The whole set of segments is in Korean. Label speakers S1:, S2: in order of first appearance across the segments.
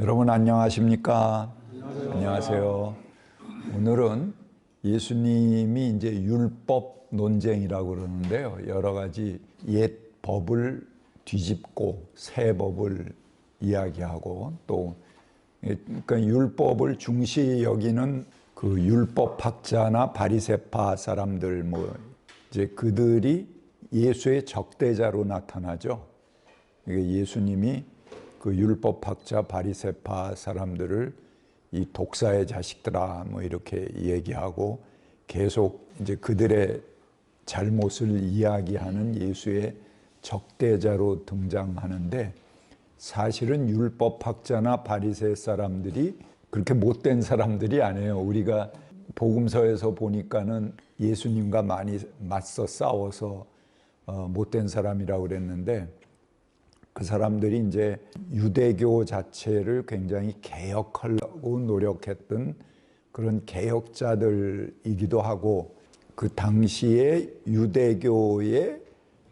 S1: 여러분 안녕하십니까? 안녕하세요. 오늘은 예수님이 이제 율법 논쟁이라고 그러는데요. 여러 가지 옛 법을 뒤집고 새 법을 이야기하고 또 그러니까 율법을 중시 여기는 그 율법학자나 바리새파 사람들 이제 그들이 예수의 적대자로 나타나죠. 예수님이 그 율법학자 바리새파 사람들을 이 독사의 자식들아 이렇게 얘기하고 계속 이제 그들의 잘못을 이야기하는 예수의 적대자로 등장하는데, 사실은 율법학자나 바리새 사람들이 그렇게 못된 사람들이 아니에요. 우리가 복음서에서 보니까는 예수님과 많이 맞서 싸워서 못된 사람이라고 그랬는데, 그 사람들이 이제 유대교 자체를 굉장히 개혁하려고 노력했던 그런 개혁자들이기도 하고, 그 당시에 유대교의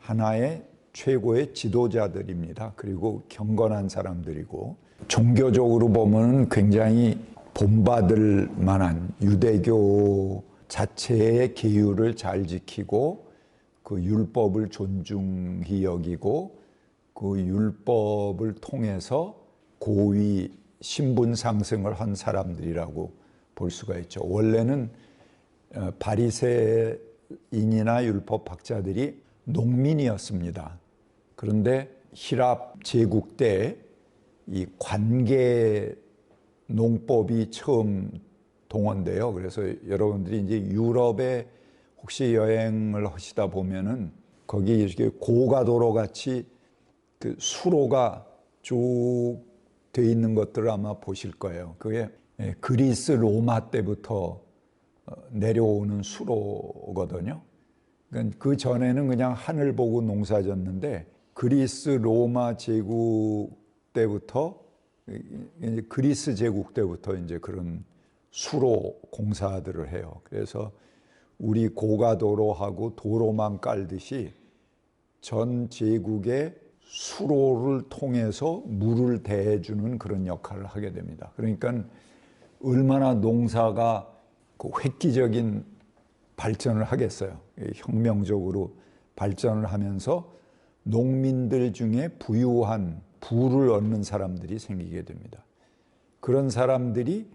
S1: 하나의 최고의 지도자들입니다. 그리고 경건한 사람들이고, 종교적으로 보면 굉장히 본받을 만한, 유대교 자체의 계율을 잘 지키고 그 율법을 존중히 여기고 그 율법을 통해서 고위 신분 상승을 한 사람들이라고 볼 수가 있죠. 원래는 바리새인이나 율법학자들이 농민이었습니다. 그런데 히랍 제국 때 이 관계 농법이 처음 동원돼요. 그래서 여러분들이 이제 유럽에 혹시 여행을 하시다 보면은 거기 이렇게 고가도로 같이 그 수로가 쭉 돼 있는 것들을 아마 보실 거예요. 그게 그리스 로마 때부터 내려오는 수로거든요. 그러니까 그 전에는 그냥 하늘 보고 농사 졌는데, 그리스 로마 제국 때부터, 그리스 제국 때부터 이제 그런 수로 공사들을 해요. 그래서 우리 고가도로하고 도로만 깔듯이 전 제국의 수로를 통해서 물을 대주는 그런 역할을 하게 됩니다. 그러니까 얼마나 농사가 획기적인 발전을 하겠어요. 혁명적으로 발전을 하면서 농민들 중에 부유한 부를 얻는 사람들이 생기게 됩니다. 그런 사람들이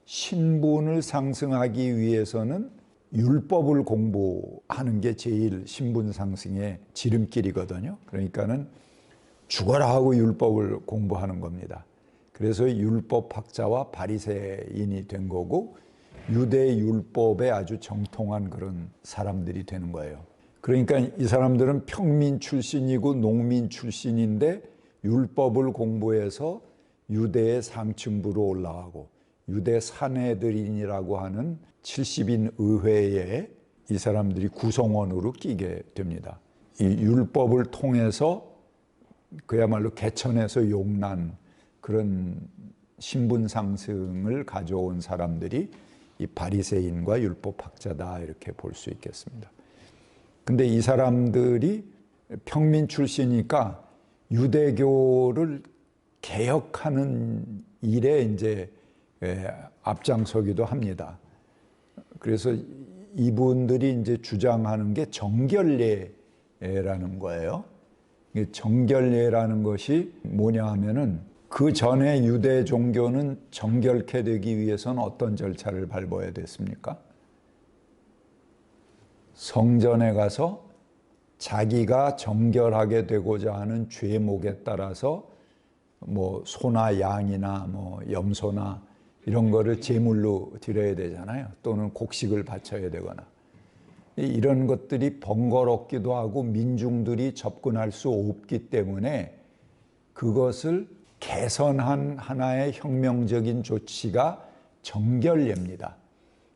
S1: 신분을 상승하기 위해서는 율법을 공부하는 게 제일 신분 상승의 지름길이거든요. 그러니까는 죽어라 하고 율법을 공부하는 겁니다. 그래서 율법학자와 바리새인이 된 거고, 유대 율법에 아주 정통한 그런 사람들이 되는 거예요. 그러니까 이 사람들은 평민 출신이고 농민 출신인데 율법을 공부해서 유대의 상층부로 올라가고, 유대 사내들인이라고 하는 70인 의회에 이 사람들이 구성원으로 끼게 됩니다. 이 율법을 통해서 그야말로 개천에서 용난 그런 신분 상승을 가져온 사람들이 이 바리새인과 율법학자다, 이렇게 볼 수 있겠습니다. 근데 이 사람들이 평민 출신이니까 유대교를 개혁하는 일에 이제 앞장서기도 합니다. 그래서 이분들이 이제 주장하는 게 정결례라는 거예요. 정결례라는 것이 뭐냐 하면은, 그 전에 유대 종교는 정결케 되기 위해서는 어떤 절차를 밟아야 됐습니까? 성전에 가서 자기가 정결하게 되고자 하는 죄목에 따라서 소나 양이나 염소나 이런 거를 제물로 드려야 되잖아요. 또는 곡식을 바쳐야 되거나. 이런 것들이 번거롭기도 하고 민중들이 접근할 수 없기 때문에 그것을 개선한 하나의 혁명적인 조치가 정결례입니다.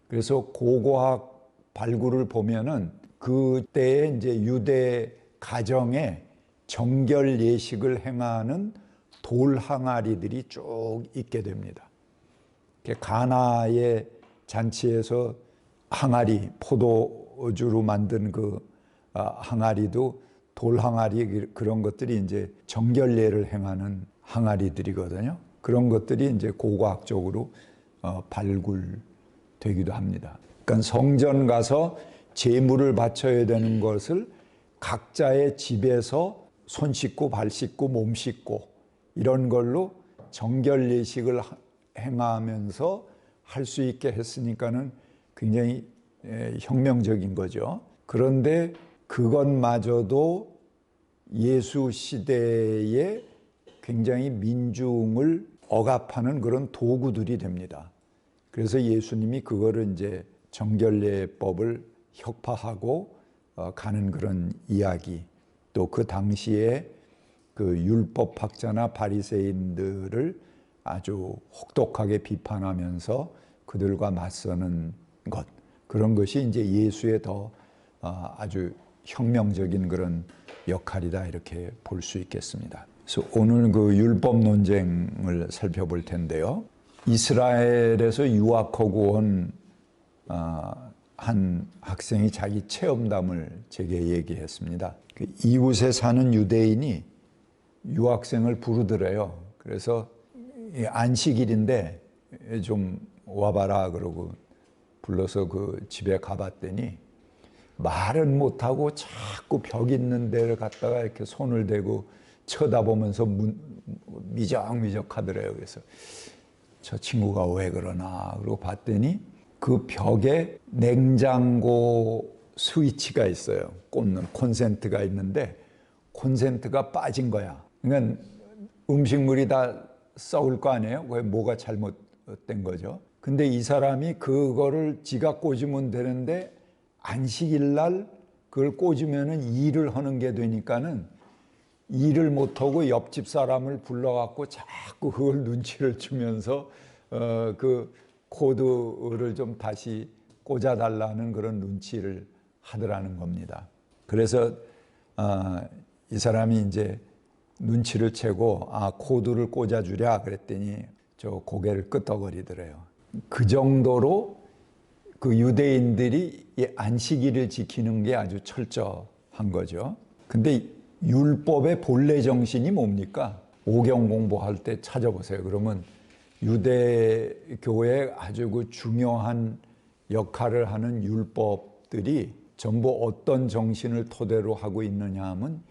S1: 그래서 고고학 발굴을 보면은 그때에 이제 유대 가정에 정결 예식을 행하는 돌 항아리들이 쭉 있게 됩니다. 가나의 잔치에서 항아리, 포도주로 만든 그 항아리도 돌 항아리, 그런 것들이 이제 정결례를 행하는 항아리들이거든요. 그런 것들이 이제 고고학적으로 발굴되기도 합니다. 그러니까 성전 가서 제물을 바쳐야 되는 것을 각자의 집에서 손 씻고 발 씻고 몸 씻고 이런 걸로 정결 예식을 행하면서 할 수 있게 했으니까는 굉장히 혁명적인 거죠. 그런데 그것마저도 예수 시대에 굉장히 민중을 억압하는 그런 도구들이 됩니다. 그래서 예수님이 그거를 이제 정결례법을 혁파하고 가는 그런 이야기, 또 그 당시에 그 율법학자나 바리새인들을 아주 혹독하게 비판하면서 그들과 맞서는 것, 그런 것이 이제 예수의 더 아주 혁명적인 그런 역할이다 이렇게 볼 수 있겠습니다. 그래서 오늘 그 율법 논쟁을 살펴볼 텐데요. 이스라엘에서 유학하고 온 한 학생이 자기 체험담을 제게 얘기했습니다. 그 이웃에 사는 유대인이 유학생을 부르더래요. 그래서 안식일인데 좀 와봐라 그러고 불러서 그 집에 가봤더니 말은 못하고 자꾸 벽 있는 데를 갔다가 이렇게 손을 대고 쳐다보면서 미적미적 하더래요. 그래서 저 친구가 왜 그러나 그러고 봤더니 그 벽에 냉장고 스위치가 있어요. 꽂는 콘센트가 있는데 콘센트가 빠진 거야. 그러니까 음식물이 다 썩을 거 아니에요? 왜 뭐가 잘못된 거죠? 근데 이 사람이 그거를 지가 꽂으면 되는데 안식일 날 그걸 꽂으면은 일을 하는 게 되니까는 일을 못하고 옆집 사람을 불러갖고 자꾸 그걸 눈치를 주면서 그 코드를 좀 다시 꽂아달라는 그런 눈치를 하더라는 겁니다. 그래서 이 사람이 이제 눈치를 채고 코드를 꽂아주랴 그랬더니 저 고개를 끄덕거리더래요. 그 정도로 그 유대인들이 이 안식일을 지키는 게 아주 철저한 거죠. 근데 율법의 본래 정신이 뭡니까? 오경 공부할 때 찾아보세요. 그러면 유대교의 아주 그 중요한 역할을 하는 율법들이 전부 어떤 정신을 토대로 하고 있느냐 하면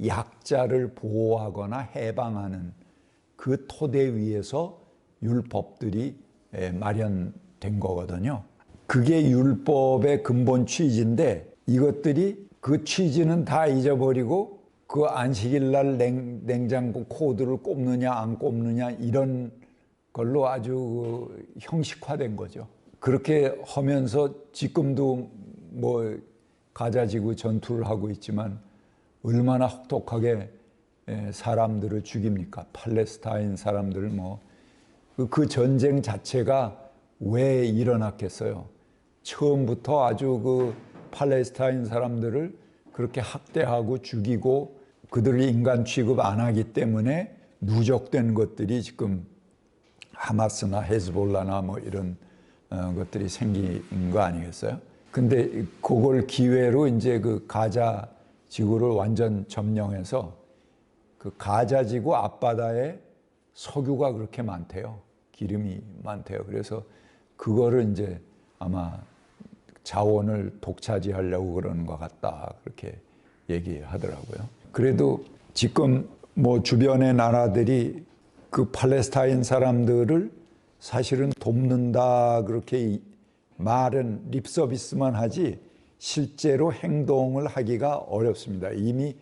S1: 약자를 보호하거나 해방하는 그 토대 위에서 율법들이 마련된 거거든요. 그게 율법의 근본 취지인데 이것들이 그 취지는 다 잊어버리고 그 안식일 날 냉장고 코드를 꼽느냐 안 꼽느냐 이런 걸로 아주 형식화된 거죠. 그렇게 하면서 지금도 뭐 가자지구 전투를 하고 있지만 얼마나 혹독하게 사람들을 죽입니까? 팔레스타인 사람들 그 전쟁 자체가 왜 일어났겠어요? 처음부터 아주 그 팔레스타인 사람들을 그렇게 학대하고 죽이고 그들을 인간 취급 안 하기 때문에 누적된 것들이 지금 하마스나 헤즈볼라나 뭐 이런 것들이 생긴 거 아니겠어요? 근데 그걸 기회로 이제 그 가자 지구를 완전 점령해서 그 가자 지구 앞바다에 석유가 그렇게 많대요. 기름이 많대요. 그래서 그거를 이제 아마 자원을 독차지하려고 그러는 것 같다. 그렇게 얘기하더라고요. 그래도 지금 뭐 주변의 나라들이 그 팔레스타인 사람들을 사실은 돕는다 그렇게 말은 립 서비스만 하지 실제로 행동을 하기가 어렵습니다. 이미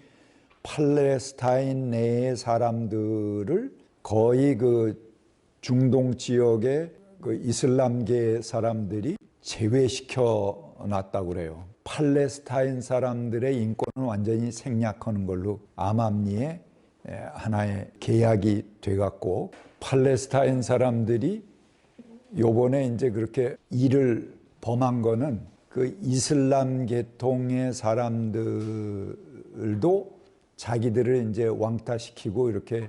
S1: 팔레스타인 내의 사람들을 거의 그 중동 지역의 그 이슬람계 사람들이 제외시켜 놨다고 그래요. 팔레스타인 사람들의 인권은 완전히 생략하는 걸로 암암리에 하나의 계약이 돼갖고 팔레스타인 사람들이 요번에 이제 그렇게 일을 범한 거는 그 이슬람 계통의 사람들도 자기들을 이제 왕따시키고 이렇게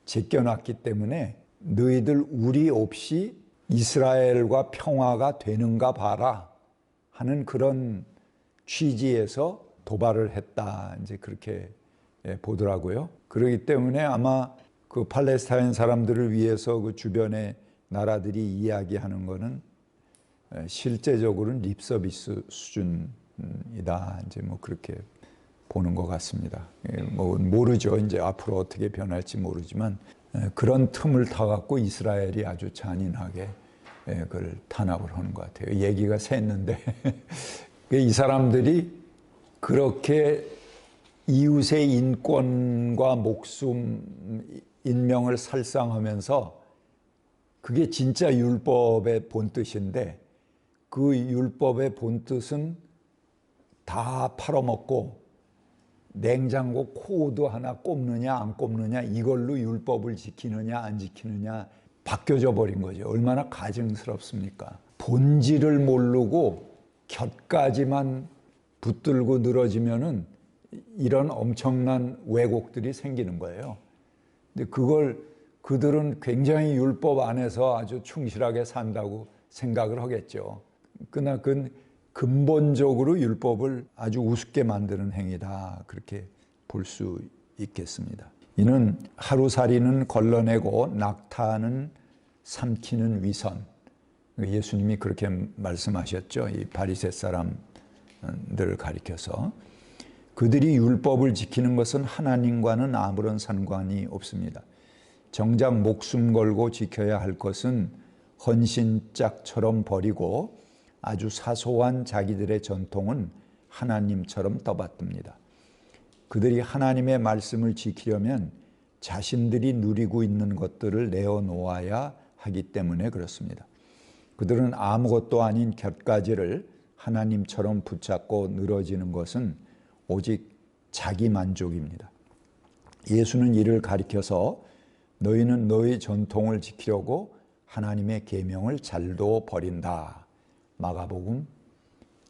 S1: 제껴놨기 때문에 너희들 우리 없이 이스라엘과 평화가 되는가 봐라 하는 그런 취지에서 도발을 했다 이제 그렇게 보더라고요. 그렇기 때문에 아마 그 팔레스타인 사람들을 위해서 그 주변의 나라들이 이야기하는 것은 실제적으로는 립서비스 수준이다. 이제 뭐 그렇게 보는 것 같습니다. 뭐 모르죠. 이제 앞으로 어떻게 변할지 모르지만 그런 틈을 타갖고 이스라엘이 아주 잔인하게 그걸 탄압을 하는 것 같아요. 얘기가 샜는데 이 사람들이 그렇게 이웃의 인권과 목숨, 인명을 살상하면서 그게 진짜 율법의 본뜻인데 그 율법의 본뜻은 다 팔아먹고 냉장고 코드 하나 꼽느냐 안 꼽느냐 이걸로 율법을 지키느냐 안 지키느냐 바뀌어져 버린 거죠. 얼마나 가증스럽습니까? 본질을 모르고 곁가지만 붙들고 늘어지면은 이런 엄청난 왜곡들이 생기는 거예요. 근데 그걸 그들은 굉장히 율법 안에서 아주 충실하게 산다고 생각을 하겠죠. 그러나 그건 근본적으로 율법을 아주 우습게 만드는 행위다. 그렇게 볼 수 있겠습니다. 이는 하루살이는 걸러내고 낙타는 삼키는 위선. 예수님이 그렇게 말씀하셨죠. 이 바리새 사람들을 가리켜서. 그들이 율법을 지키는 것은 하나님과는 아무런 상관이 없습니다. 정작 목숨 걸고 지켜야 할 것은 헌신짝처럼 버리고 아주 사소한 자기들의 전통은 하나님처럼 떠받듭니다. 그들이 하나님의 말씀을 지키려면 자신들이 누리고 있는 것들을 내어놓아야 하기 때문에 그렇습니다. 그들은 아무것도 아닌 곁가지를 하나님처럼 붙잡고 늘어지는 것은 오직 자기 만족입니다. 예수는 이를 가리켜서 너희는 너희 전통을 지키려고 하나님의 계명을 잘도 버린다. 마가복음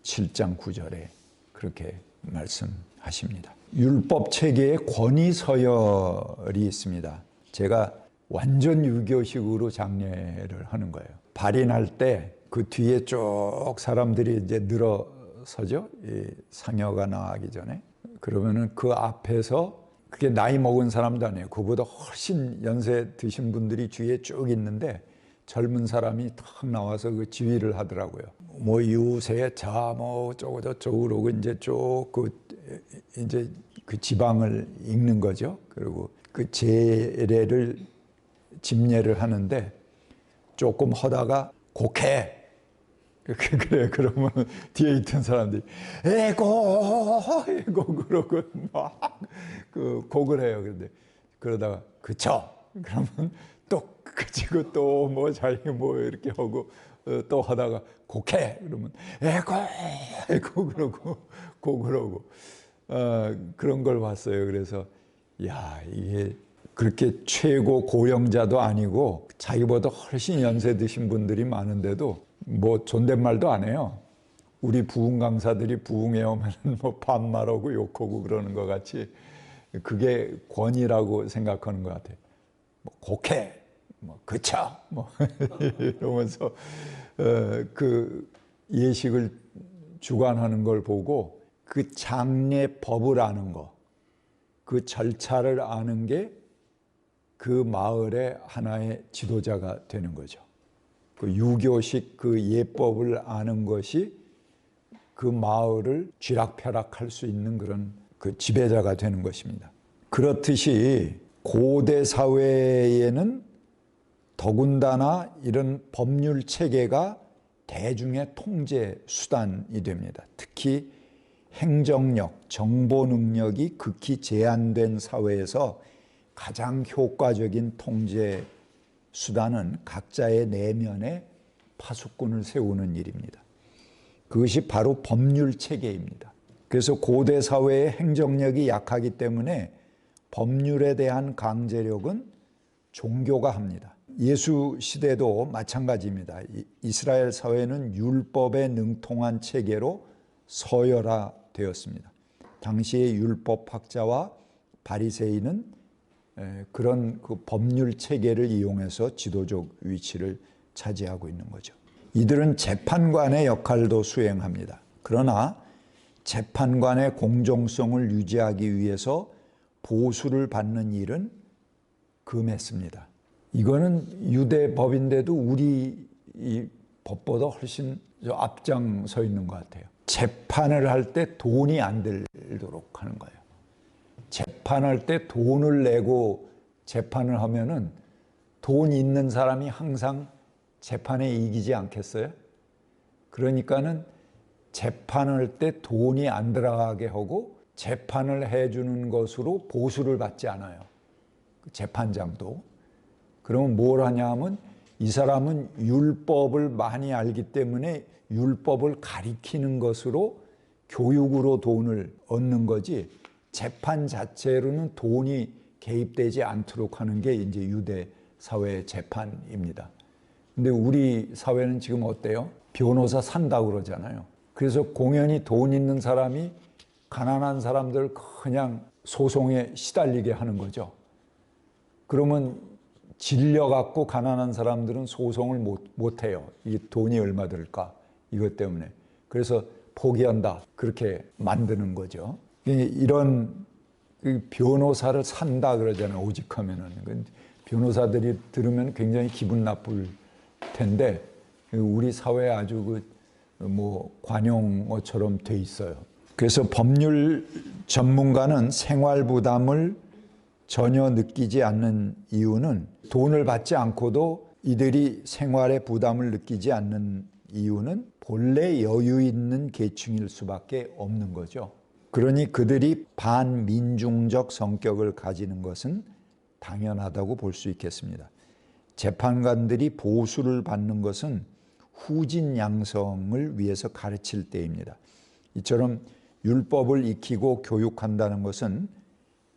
S1: 7장 9절에 그렇게 말씀하십니다. 율법 체계에 권위 서열이 있습니다. 제가 완전 유교식으로 장례를 하는 거예요. 발인할 때 그 뒤에 쭉 사람들이 이제 늘어서죠. 이 상여가 나가기 전에. 그러면은 그 앞에서 그게 나이 먹은 사람도 아니에요. 그보다 훨씬 연세 드신 분들이 뒤에 쭉 있는데 젊은 사람이 탁 나와서 그 지휘를 하더라고요. 뭐 이웃에 자 뭐 어쩌고 저쩌고 그러고 이제 쭉 이제 그 지방을 읽는 거죠. 그리고 그 제례를 집례를 하는데 조금 하다가 곡해. 그래 그러면 뒤에 있던 사람들이 에고 그러고 막 그 곡을 해요. 그런데 그러다가 그쵸? 그러면 또 그치고 또 뭐 자기 뭐 이렇게 하고 또 하다가 곡해 그러면 에고 그러고 곡을 하고 그런 걸 봤어요. 그래서 야 이게 그렇게 최고 고령자도 아니고 자기보다 훨씬 연세 드신 분들이 많은데도 뭐 존댓말도 안 해요. 우리 부흥 강사들이 부흥회 오면 뭐 반말하고 욕하고 그러는 것 같이 그게 권위라고 생각하는 것 같아요. 뭐 곡해, 뭐 그쵸, 뭐 이러면서 그 예식을 주관하는 걸 보고 그 장례법을 아는 거, 그 절차를 아는 게 그 마을의 하나의 지도자가 되는 거죠. 그 유교식 그 예법을 아는 것이 그 마을을 쥐락펴락할 수 있는 그런 그 지배자가 되는 것입니다. 그렇듯이 고대 사회에는 더군다나 이런 법률 체계가 대중의 통제 수단이 됩니다. 특히 행정력, 정보 능력이 극히 제한된 사회에서 가장 효과적인 통제 수단은 각자의 내면에 파수꾼을 세우는 일입니다. 그것이 바로 법률 체계입니다. 그래서 고대 사회의 행정력이 약하기 때문에 법률에 대한 강제력은 종교가 합니다. 예수 시대도 마찬가지입니다. 이스라엘 사회는 율법에 능통한 체계로 서열화되었습니다. 당시의 율법학자와 바리새인은 그런 그 법률 체계를 이용해서 지도적 위치를 차지하고 있는 거죠. 이들은 재판관의 역할도 수행합니다. 그러나 재판관의 공정성을 유지하기 위해서 보수를 받는 일은 금했습니다. 이거는 유대 법인데도 우리 이 법보다 훨씬 앞장서 있는 것 같아요. 재판을 할 때 돈이 안 들도록 하는 거예요. 재판할 때 돈을 내고 재판을 하면은 돈 있는 사람이 항상 재판에 이기지 않겠어요? 그러니까는 재판할 때 돈이 안 들어가게 하고 재판을 해주는 것으로 보수를 받지 않아요. 재판장도. 그러면 뭘 하냐 하면 이 사람은 율법을 많이 알기 때문에 율법을 가리키는 것으로 교육으로 돈을 얻는 거지 재판 자체로는 돈이 개입되지 않도록 하는 게 이제 유대 사회의 재판입니다. 근데 우리 사회는 지금 어때요? 변호사 산다고 그러잖아요. 그래서 공연히 돈 있는 사람이 가난한 사람들 그냥 소송에 시달리게 하는 거죠. 그러면 질려갖고 가난한 사람들은 소송을 못 해요. 이 돈이 얼마 들까? 이것 때문에. 그래서 포기한다. 그렇게 만드는 거죠. 이런 변호사를 산다 그러잖아요. 오직 하면은. 변호사들이 들으면 굉장히 기분 나쁠 텐데 우리 사회에 아주 관용어처럼 돼 있어요. 그래서 법률 전문가는 생활 부담을 전혀 느끼지 않는 이유는 돈을 받지 않고도 이들이 생활의 부담을 느끼지 않는 이유는 본래 여유 있는 계층일 수밖에 없는 거죠. 그러니 그들이 반민중적 성격을 가지는 것은 당연하다고 볼 수 있겠습니다. 재판관들이 보수를 받는 것은 후진 양성을 위해서 가르칠 때입니다. 이처럼 율법을 익히고 교육한다는 것은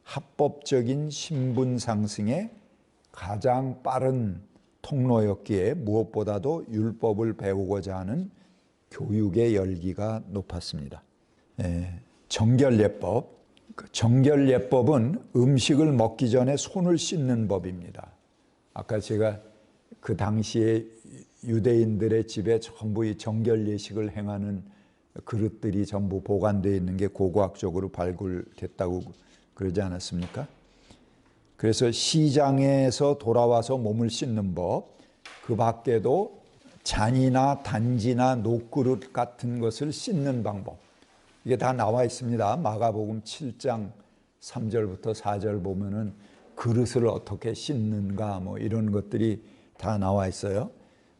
S1: 합법적인 신분 상승의 가장 빠른 통로였기에 무엇보다도 율법을 배우고자 하는 교육의 열기가 높았습니다. 정결예법. 정결예법은 음식을 먹기 전에 손을 씻는 법입니다. 아까 제가 그 당시에 유대인들의 집에 전부 이 정결예식을 행하는 그릇들이 전부 보관되어 있는 게 고고학적으로 발굴됐다고 그러지 않았습니까? 그래서 시장에서 돌아와서 몸을 씻는 법, 그 밖에도 잔이나 단지나 녹그릇 같은 것을 씻는 방법, 이게 다 나와 있습니다. 마가복음 7장 3절부터 4절 보면은 그릇을 어떻게 씻는가 이런 것들이 다 나와 있어요.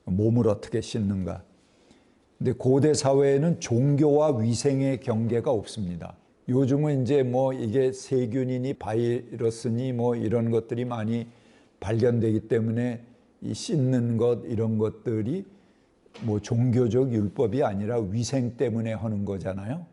S1: 몸을 어떻게 씻는가. 근데 고대 사회에는 종교와 위생의 경계가 없습니다. 요즘은 이제 이게 세균이니 바이러스니 이런 것들이 많이 발견되기 때문에 이 씻는 것 이런 것들이 종교적 율법이 아니라 위생 때문에 하는 거잖아요.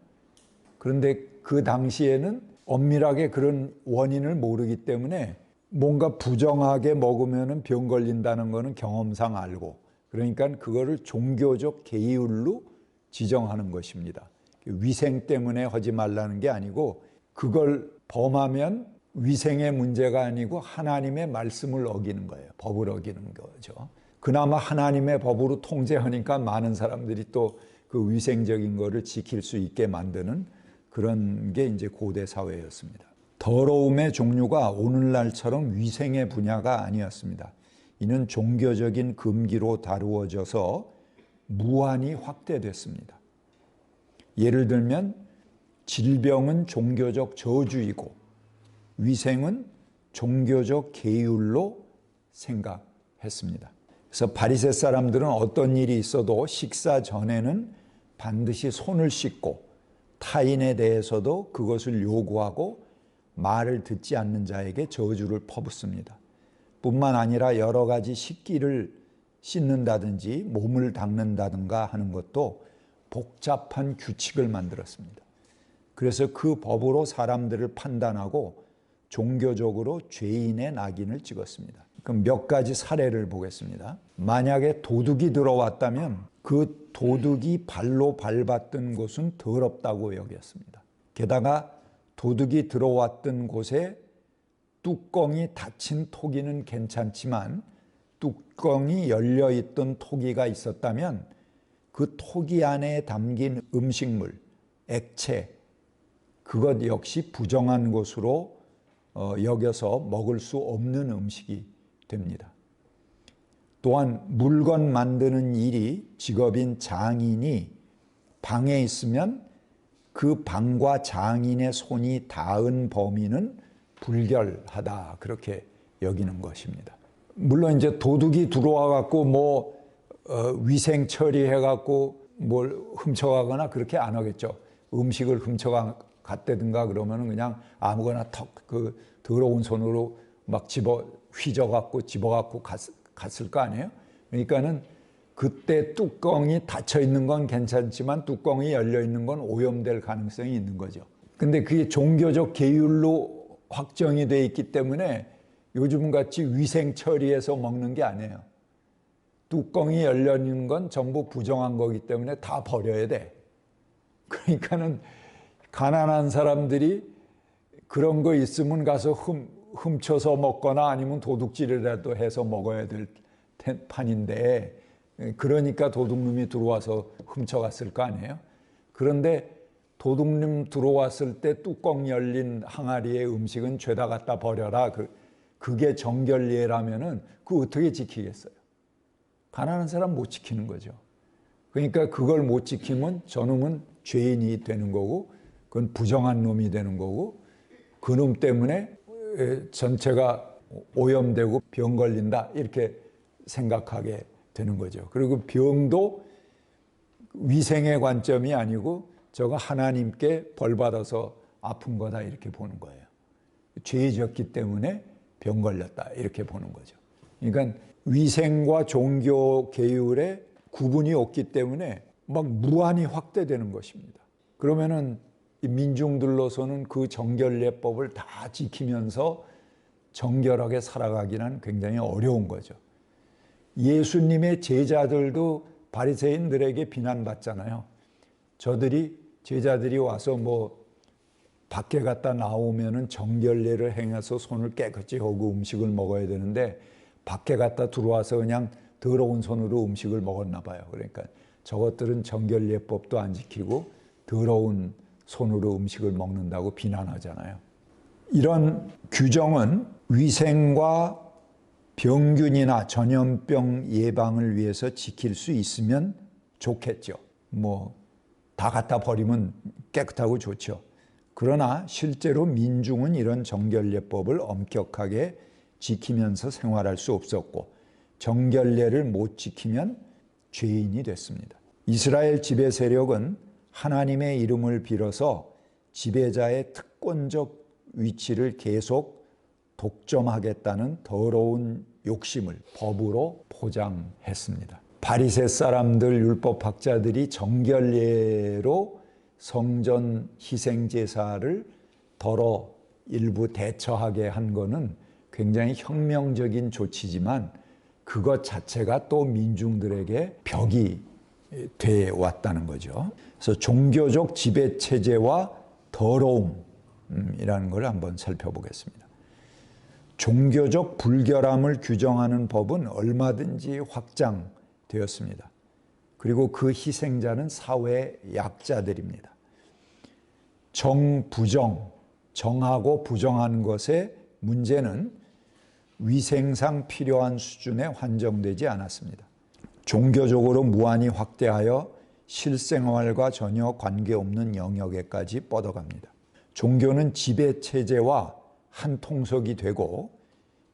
S1: 그런데 그 당시에는 엄밀하게 그런 원인을 모르기 때문에 뭔가 부정하게 먹으면 병 걸린다는 거는 경험상 알고, 그러니까 그거를 종교적 계율로 지정하는 것입니다. 위생 때문에 하지 말라는 게 아니고 그걸 범하면 위생의 문제가 아니고 하나님의 말씀을 어기는 거예요. 법을 어기는 거죠. 그나마 하나님의 법으로 통제하니까 많은 사람들이 또 그 위생적인 거를 지킬 수 있게 만드는 그런 게 이제 고대 사회였습니다. 더러움의 종류가 오늘날처럼 위생의 분야가 아니었습니다. 이는 종교적인 금기로 다루어져서 무한히 확대됐습니다. 예를 들면 질병은 종교적 저주이고 위생은 종교적 계율로 생각했습니다. 그래서 바리새 사람들은 어떤 일이 있어도 식사 전에는 반드시 손을 씻고 타인에 대해서도 그것을 요구하고 말을 듣지 않는 자에게 저주를 퍼붓습니다. 뿐만 아니라 여러 가지 식기를 씻는다든지 몸을 닦는다든가 하는 것도 복잡한 규칙을 만들었습니다. 그래서 그 법으로 사람들을 판단하고 종교적으로 죄인의 낙인을 찍었습니다. 그럼 몇 가지 사례를 보겠습니다. 만약에 도둑이 들어왔다면 그 도둑이 발로 밟았던 곳은 더럽다고 여겼습니다. 게다가 도둑이 들어왔던 곳에 뚜껑이 닫힌 토기는 괜찮지만 뚜껑이 열려있던 토기가 있었다면 그 토기 안에 담긴 음식물, 액체, 그것 역시 부정한 것으로 여겨서 먹을 수 없는 음식이 됩니다. 또한 물건 만드는 일이 직업인 장인이 방에 있으면 그 방과 장인의 손이 닿은 범위는 불결하다, 그렇게 여기는 것입니다. 물론 이제 도둑이 들어와 갖고 위생 처리해 갖고 뭘 훔쳐가거나 그렇게 안 하겠죠. 음식을 훔쳐갔다든가 그러면은 그냥 아무거나 그 더러운 손으로 막 휘저갖고 집어갖고 갔을 거 아니에요. 그러니까는 그때 뚜껑이 닫혀 있는 건 괜찮지만 뚜껑이 열려 있는 건 오염될 가능성이 있는 거죠. 근데 그게 종교적 계율로 확정이 돼 있기 때문에 요즘 같이 위생 처리해서 먹는 게 아니에요. 뚜껑이 열려 있는 건 전부 부정한 거기 때문에 다 버려야 돼. 그러니까는 가난한 사람들이 그런 거 있으면 가서 훔쳐서 먹거나 아니면 도둑질이라도 해서 먹어야 될 판인데, 그러니까 도둑놈이 들어와서 훔쳐갔을 거 아니에요. 그런데 도둑놈 들어왔을 때 뚜껑 열린 항아리의 음식은 죄다 갖다 버려라, 그게 정결례라면은 그거 어떻게 지키겠어요? 가난한 사람 못 지키는 거죠. 그러니까 그걸 못 지키면 저놈은 죄인이 되는 거고, 그건 부정한 놈이 되는 거고, 그 놈 때문에 전체가 오염되고 병 걸린다, 이렇게 생각하게 되는 거죠. 그리고 병도 위생의 관점이 아니고 저거 하나님께 벌 받아서 아픈 거다, 이렇게 보는 거예요. 죄 지었기 때문에 병 걸렸다, 이렇게 보는 거죠. 그러니까 위생과 종교 계율에 구분이 없기 때문에 막 무한히 확대되는 것입니다. 그러면은 민중들로서는 그 정결례법을 다 지키면서 정결하게 살아가기는 굉장히 어려운 거죠. 예수님의 제자들도 바리새인들에게 비난받잖아요. 제자들이 와서 밖에 갔다 나오면은 정결례를 행해서 손을 깨끗이 하고 음식을 먹어야 되는데 밖에 갔다 들어와서 그냥 더러운 손으로 음식을 먹었나 봐요. 그러니까 저것들은 정결례법도 안 지키고 더러운 손으로 음식을 먹는다고 비난하잖아요. 이런 규정은 위생과 병균이나 전염병 예방을 위해서 지킬 수 있으면 좋겠죠. 다 갖다 버리면 깨끗하고 좋죠. 그러나 실제로 민중은 이런 정결례법을 엄격하게 지키면서 생활할 수 없었고, 정결례를 못 지키면 죄인이 됐습니다. 이스라엘 지배 세력은 하나님의 이름을 빌어서 지배자의 특권적 위치를 계속 독점하겠다는 더러운 욕심을 법으로 포장했습니다. 바리새 사람들, 율법학자들이 정결례로 성전 희생제사를 덜어 일부 대처하게 한 거는 굉장히 혁명적인 조치지만 그것 자체가 또 민중들에게 벽이 돼 왔다는 거죠. 그래서 종교적 지배체제와 더러움이라는 걸 한번 살펴보겠습니다. 종교적 불결함을 규정하는 법은 얼마든지 확장되었습니다. 그리고 그 희생자는 사회 약자들입니다. 정부정, 정하고 부정한 것의 문제는 위생상 필요한 수준에 한정되지 않았습니다. 종교적으로 무한히 확대하여 실생활과 전혀 관계없는 영역에까지 뻗어갑니다. 종교는 지배체제와 한 통속이 되고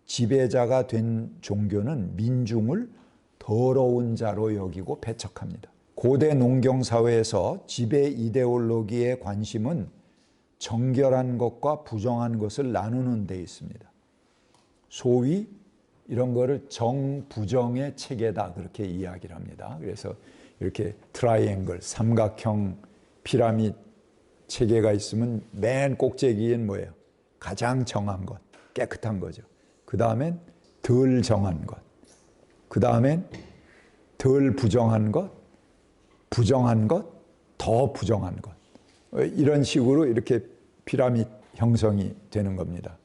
S1: 지배자가 된 종교는 민중을 더러운 자로 여기고 배척합니다. 고대 농경사회에서 지배 이데올로기의 관심은 정결한 것과 부정한 것을 나누는 데 있습니다. 소위 이런 거를 정부정의 체계다, 그렇게 이야기를 합니다. 그래서 이렇게 트라이앵글, 삼각형 피라미드 체계가 있으면 맨 꼭대기엔 뭐예요? 가장 정한 것, 깨끗한 거죠. 그 다음엔 덜 정한 것, 그 다음엔 덜 부정한 것, 부정한 것, 더 부정한 것, 이런 식으로 이렇게 피라미드 형성이 되는 겁니다.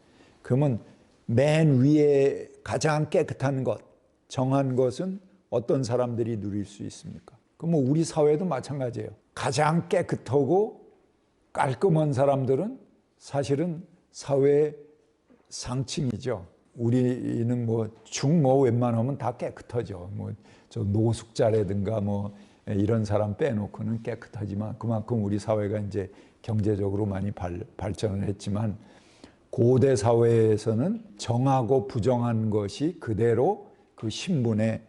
S1: 그러면 맨 위에 가장 깨끗한 것, 정한 것은 어떤 사람들이 누릴 수 있습니까? 그럼 우리 사회도 마찬가지예요. 가장 깨끗하고 깔끔한 사람들은 사실은 사회의 상층이죠. 우리는 뭐 웬만하면 다 깨끗하죠. 저 노숙자라든가 이런 사람 빼놓고는 깨끗하지만, 그만큼 우리 사회가 이제 경제적으로 많이 발전을 했지만, 고대 사회에서는 정하고 부정한 것이 그대로 그 신분의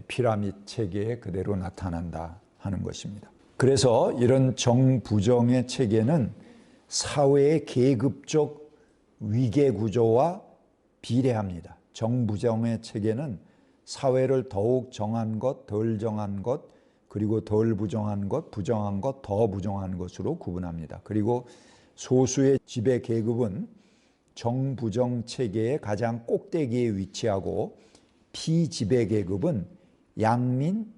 S1: 피라미드 체계에 그대로 나타난다 하는 것입니다. 그래서 이런 정부정의 체계는 사회의 계급적 위계 구조와 비례합니다. 정부정의 체계는 사회를 더욱 정한 것, 덜 정한 것, 그리고 덜 부정한 것, 부정한 것, 더 부정한 것으로 구분합니다. 그리고 소수의 지배 계급은 정부정 체계의 가장 꼭대기에 위치하고, 피지배 계급은 양민,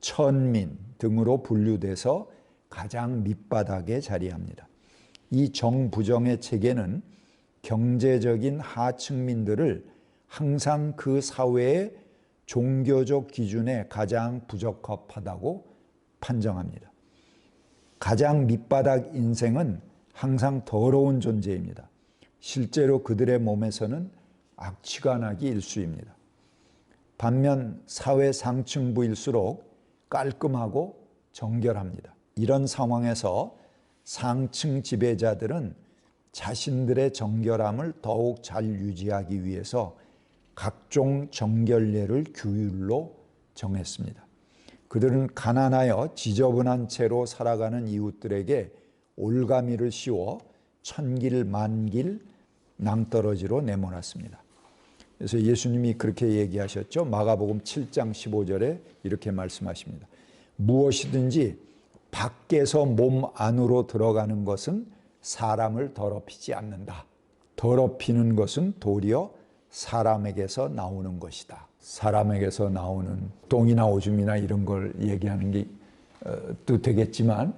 S1: 천민 등으로 분류돼서 가장 밑바닥에 자리합니다. 이 정부정의 체계는 경제적인 하층민들을 항상 그 사회의 종교적 기준에 가장 부적합하다고 판정합니다. 가장 밑바닥 인생은 항상 더러운 존재입니다. 실제로 그들의 몸에서는 악취가 나기 일쑤입니다. 반면 사회 상층부일수록 깔끔하고 정결합니다. 이런 상황에서 상층 지배자들은 자신들의 정결함을 더욱 잘 유지하기 위해서 각종 정결례를 규율로 정했습니다. 그들은 가난하여 지저분한 채로 살아가는 이웃들에게 올가미를 씌워 천길 만길 낭떠러지로 내몰았습니다. 그래서 예수님이 그렇게 얘기하셨죠. 마가복음 7장 15절에 이렇게 말씀하십니다. 무엇이든지 밖에서 몸 안으로 들어가는 것은 사람을 더럽히지 않는다. 더럽히는 것은 도리어 사람에게서 나오는 것이다. 사람에게서 나오는 똥이나 오줌이나 이런 걸 얘기하는 게 되겠지만,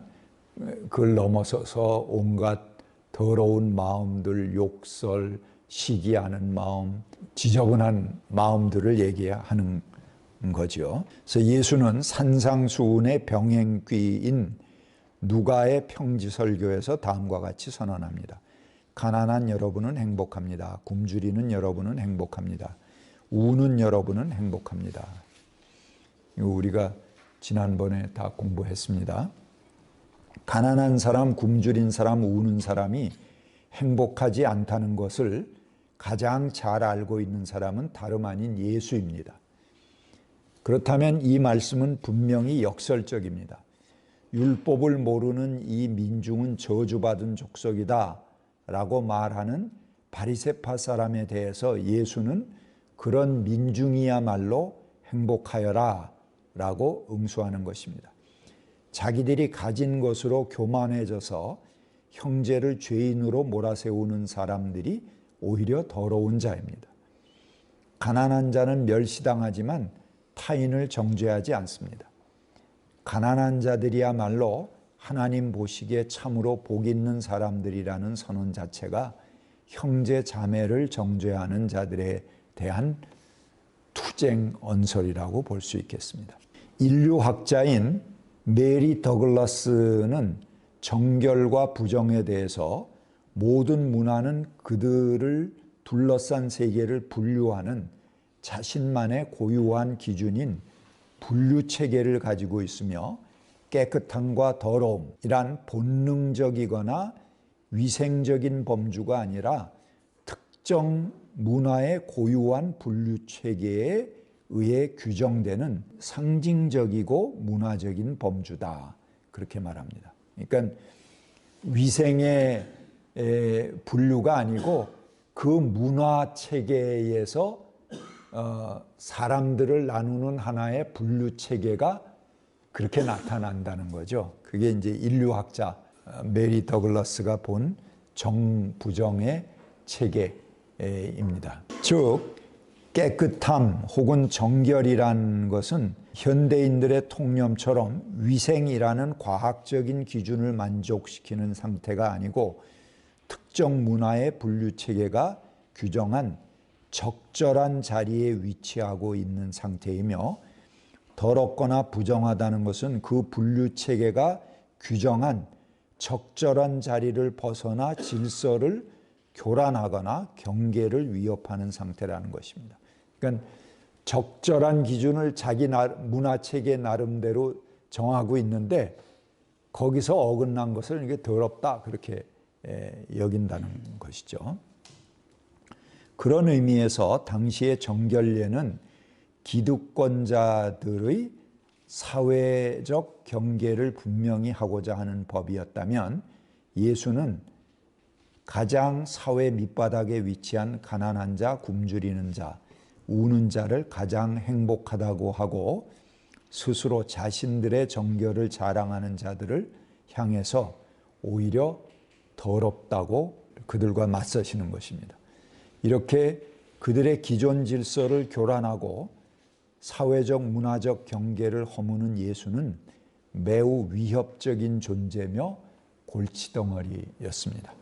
S1: 그걸 넘어서서 온갖 더러운 마음들, 욕설, 시기하는 마음, 지저분한 마음들을 얘기하는 거죠. 그래서 예수는 산상수훈의 병행귀인 누가의 평지설교에서 다음과 같이 선언합니다. 가난한 여러분은 행복합니다. 굶주리는 여러분은 행복합니다. 우는 여러분은 행복합니다. 이거 우리가 지난번에 다 공부했습니다. 가난한 사람, 굶주린 사람, 우는 사람이 행복하지 않다는 것을 가장 잘 알고 있는 사람은 다름 아닌 예수입니다. 그렇다면 이 말씀은 분명히 역설적입니다. 율법을 모르는 이 민중은 저주받은 족속이다 라고 말하는 바리새파 사람에 대해서 예수는 그런 민중이야말로 행복하여라 라고 응수하는 것입니다. 자기들이 가진 것으로 교만해져서 형제를 죄인으로 몰아세우는 사람들이 오히려 더러운 자입니다. 가난한 자는 멸시당하지만 타인을 정죄하지 않습니다. 가난한 자들이야말로 하나님 보시기에 참으로 복 있는 사람들이라는 선언 자체가 형제 자매를 정죄하는 자들에 대한 투쟁 언설이라고 볼 수 있겠습니다. 인류학자인 메리 더글라스는 정결과 부정에 대해서 모든 문화는 그들을 둘러싼 세계를 분류하는 자신만의 고유한 기준인 분류체계를 가지고 있으며, 깨끗함과 더러움이란 본능적이거나 위생적인 범주가 아니라 특정 문화의 고유한 분류체계에 의해 규정되는 상징적이고 문화적인 범주다. 그렇게 말합니다. 그러니까 위생의 분류가 아니고 그 문화체계에서 사람들을 나누는 하나의 분류체계가 그렇게 나타난다는 거죠. 그게 이제 인류학자 메리 더글라스가 본 정부정의 체계입니다. 즉 깨끗함 혹은 정결이라는 것은 현대인들의 통념처럼 위생이라는 과학적인 기준을 만족시키는 상태가 아니고 특정 문화의 분류체계가 규정한 적절한 자리에 위치하고 있는 상태이며, 더럽거나 부정하다는 것은 그 분류체계가 규정한 적절한 자리를 벗어나 질서를 교란하거나 경계를 위협하는 상태라는 것입니다. 그러니까 적절한 기준을 자기 문화체계 나름대로 정하고 있는데 거기서 어긋난 것을 이게 더럽다 그렇게 여긴다는 것이죠. 그런 의미에서 당시의 정결례는 기득권자들의 사회적 경계를 분명히 하고자 하는 법이었다면 예수는 가장 사회 밑바닥에 위치한 가난한 자, 굶주리는 자, 우는 자를 가장 행복하다고 하고 스스로 자신들의 정결을 자랑하는 자들을 향해서 오히려 더럽다고 그들과 맞서시는 것입니다. 이렇게 그들의 기존 질서를 교란하고 사회적 문화적 경계를 허무는 예수는 매우 위협적인 존재며 골치덩어리였습니다.